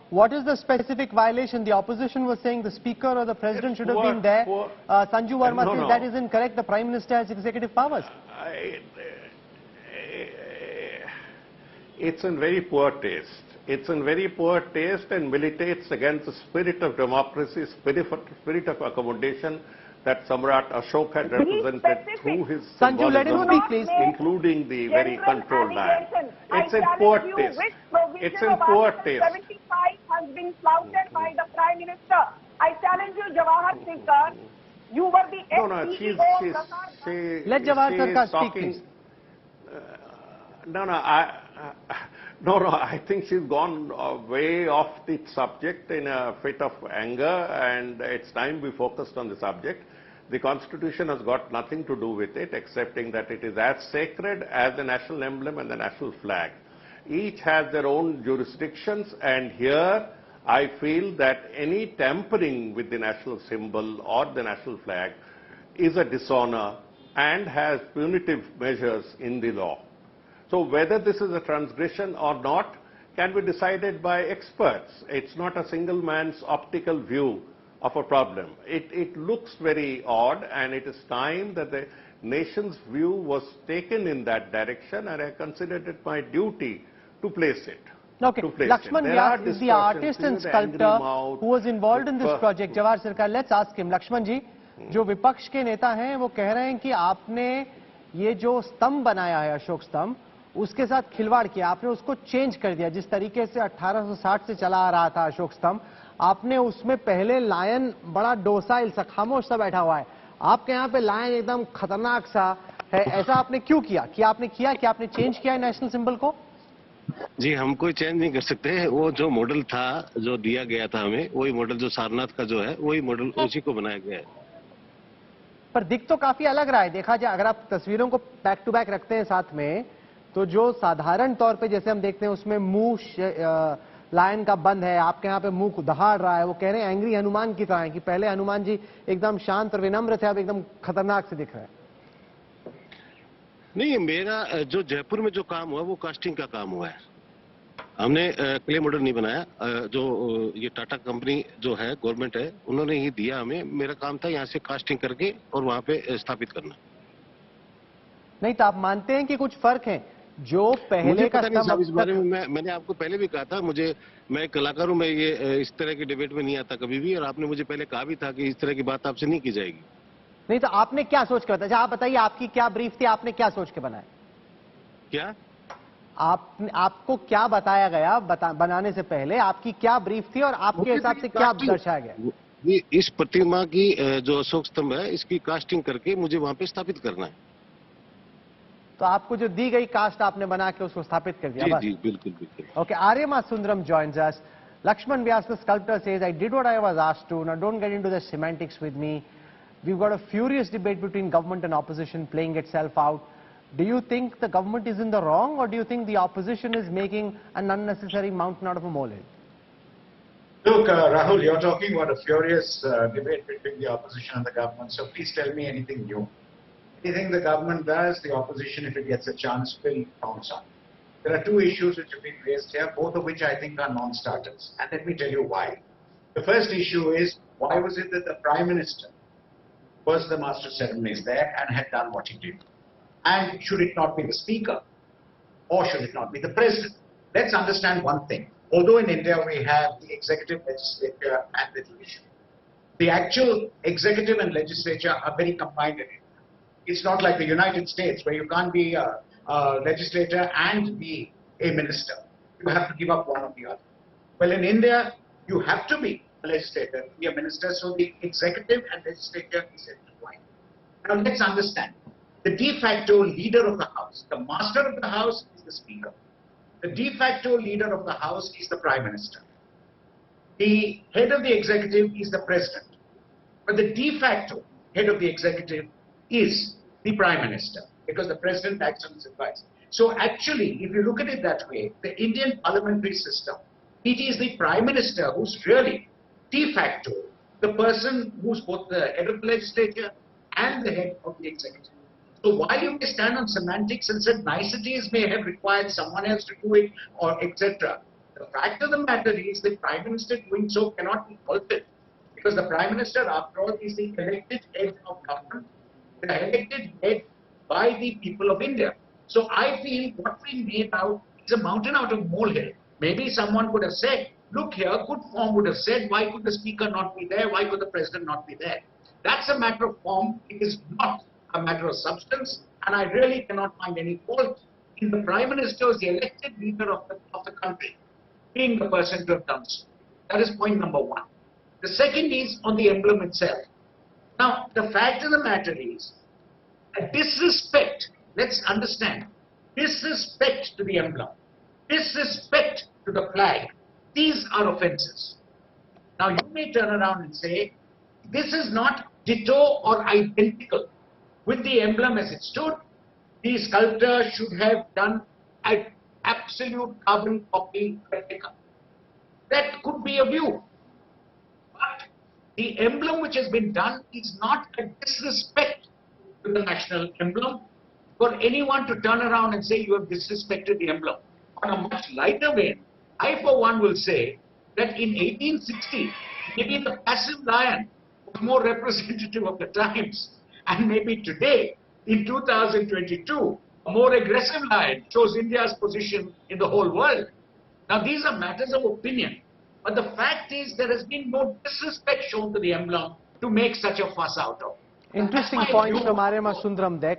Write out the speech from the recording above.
what is the specific violation? The opposition was saying the speaker or the president should have been there. Sanju Verma says that is incorrect. The prime minister has executive powers. It's in very poor taste. It's in very poor taste and militates against the spirit of democracy, spirit of accommodation that Samrat Ashok had represented through his Sanju, let him speak, please. Including the very controlled land. It's in poor taste. It's in poor taste. 75 has been flouted by the Prime Minister. I challenge you, Jawahar Sirkar. You were the she's let Jawahar Sirkar speak, please. I think she's gone way off the subject in a fit of anger, and it's time we focused on the subject. The Constitution has got nothing to do with it, excepting that it is as sacred as the national emblem and the national flag. Each has their own jurisdictions, and here I feel that any tampering with the national symbol or the national flag is a dishonor and has punitive measures in the law. So whether this is a transgression or not can be decided by experts. It's not a single man's optical view of a problem. It looks very odd, and it is time that the nation's view was taken in that direction, and I considered it my duty to place it. Okay, Lakshman Vyas is the artist and sculptor who was involved in this project. Jawahar Sirkar, let's ask him. Lakshman ji, जो विपक्ष के नेता हैं वो कह रहे हैं कि आपने ये जो स्तंभ बनाया है अशोक स्तंभ उसके साथ खिलवाड़ किया, आपने उसको चेंज कर दिया। जिस तरीके से 1860 से चला आ रहा था अशोक स्तंभ, आपने उसमें पहले लायन बड़ा डोसाइल सा खामोश सा बैठा हुआ है, आपके यहाँ पे लायन एकदम खतरनाक सा है। ऐसा आपने क्यों किया? क्या आपने किया कि आपने चेंज किया है नेशनल सिंबल को? जी, हम कोई चेंज नहीं कर सकते। वो जो मॉडल था, जो दिया गया था हमें, वही मॉडल जो सारनाथ का जो है वही मॉडल उसी को बनाया गया है। पर दिख तो काफी अलग रहा है। देखा जाए, अगर आप तस्वीरों को बैक टू बैक रखते हैं साथ में, तो जो साधारण तौर पे जैसे हम देखते हैं उसमें मुंह लायन का बंद है, आपके यहाँ पे मुंह दहाड़ रहा है। वो कह रहे हैं एंग्री हनुमान की तरह है कि पहले हनुमान जी एकदम शांत और विनम्र थे, अब एकदम खतरनाक से दिख रहे हैं। नहीं, मेरा जो जयपुर में जो काम हुआ वो कास्टिंग का काम हुआ है। हमने क्ले मॉडल नहीं बनाया। जो ये टाटा कंपनी जो है, गवर्नमेंट है, उन्होंने ही दिया हमें। मेरा काम था यहाँ से कास्टिंग करके और वहाँ पे स्थापित करना। नहीं तो आप मानते हैं कि कुछ फर्क है? जो पहले का स्तंभ, इस बारे में मैंने आपको पहले भी कहा था, मैं एक कलाकार हूँ, मैं ये इस तरह की डिबेट में नहीं आता कभी भी, और आपने मुझे पहले कहा भी था कि इस तरह की बात आपसे नहीं की जाएगी। नहीं तो आपने क्या सोच कर बताया? आप बताइए, आपकी क्या ब्रीफ थी, आपने क्या सोच के बनाया? क्या आपको क्या बताया गया बनाने से पहले? आपकी क्या ब्रीफ थी और आपके हिसाब से क्या दर्शाया गया? इस प्रतिमा की जो अशोक स्तंभ है, इसकी कास्टिंग करके मुझे वहां पे स्थापित करना है। तो आपको जो दी गई कास्ट आपने बना के उसको स्थापित कर दिया? जी, बिल्कुल बिल्कुल। Okay, Aryama Sundaram joins us. Lakshman Vyas, the sculptor, says, I did what I was asked to. Now don't get into the semantics with me. We've got a furious debate between government and opposition playing itself out. Do you think the government is in the wrong, or do you think the opposition is making an unnecessary mountain out of a molehill? Look, Rahul, you're talking about a furious debate between the opposition and the government, so please tell me anything new. Anything the government does, the opposition, if it gets a chance, will pounce on. There are two issues which have been raised here, both of which I think are non-starters. And let me tell you why. The first issue is, why was it that the Prime Minister was the master of ceremonies there and had done what he did? And should it not be the Speaker? Or should it not be the President? Let's understand one thing. Although in India we have the executive, legislature and the judiciary, the actual executive and legislature are very combined in India. It's not like the United States where you can't be a legislator and be a minister. You have to give up one or the other. Well, in India, you have to be a legislator, be a minister, so the executive and legislature is intertwined. Now let's understand. The de facto leader of the House, the master of the House is the Speaker. The de facto leader of the House is the Prime Minister. The head of the executive is the President. But the de facto head of the executive is the Prime Minister, because the President acts on his advice. So actually, if you look at it that way, the Indian parliamentary system, it is the Prime Minister who's really de facto the person who's both the head of the legislature and the head of the executive. So while you may stand on semantics and said niceties may have required someone else to do it, or etc., The fact of the matter is the Prime Minister doing so cannot be faulted, because the Prime Minister, after all, is the elected head of government, the elected head by the people of India. So I feel what we made out is a mountain out of molehill. Maybe someone could have said, look here, good form would have said, why could the Speaker not be there? Why could the President not be there? That's a matter of form. It is not a matter of substance. And I really cannot find any fault in the Prime Minister as the elected leader of the country being the person to have done so. That is point number one. The second is on the emblem itself. Now, the fact of the matter is, a disrespect, let's understand, disrespect to the emblem, disrespect to the flag, these are offences. Now, you may turn around and say, this is not ditto or identical with the emblem as it stood. The sculptor should have done an absolute carbon copy replica. That could be a view. But the emblem which has been done is not a disrespect to the national emblem for anyone to turn around and say you have disrespected the emblem. On a much lighter vein, I for one will say that in 1860, maybe the passive lion was more representative of the times, and maybe today, in 2022, a more aggressive lion shows India's position in the whole world. Now, these are matters of opinion, but the fact is there has been no disrespect shown to the emblem to make such a fuss out of. Interesting point from Arema Sundaram Dek.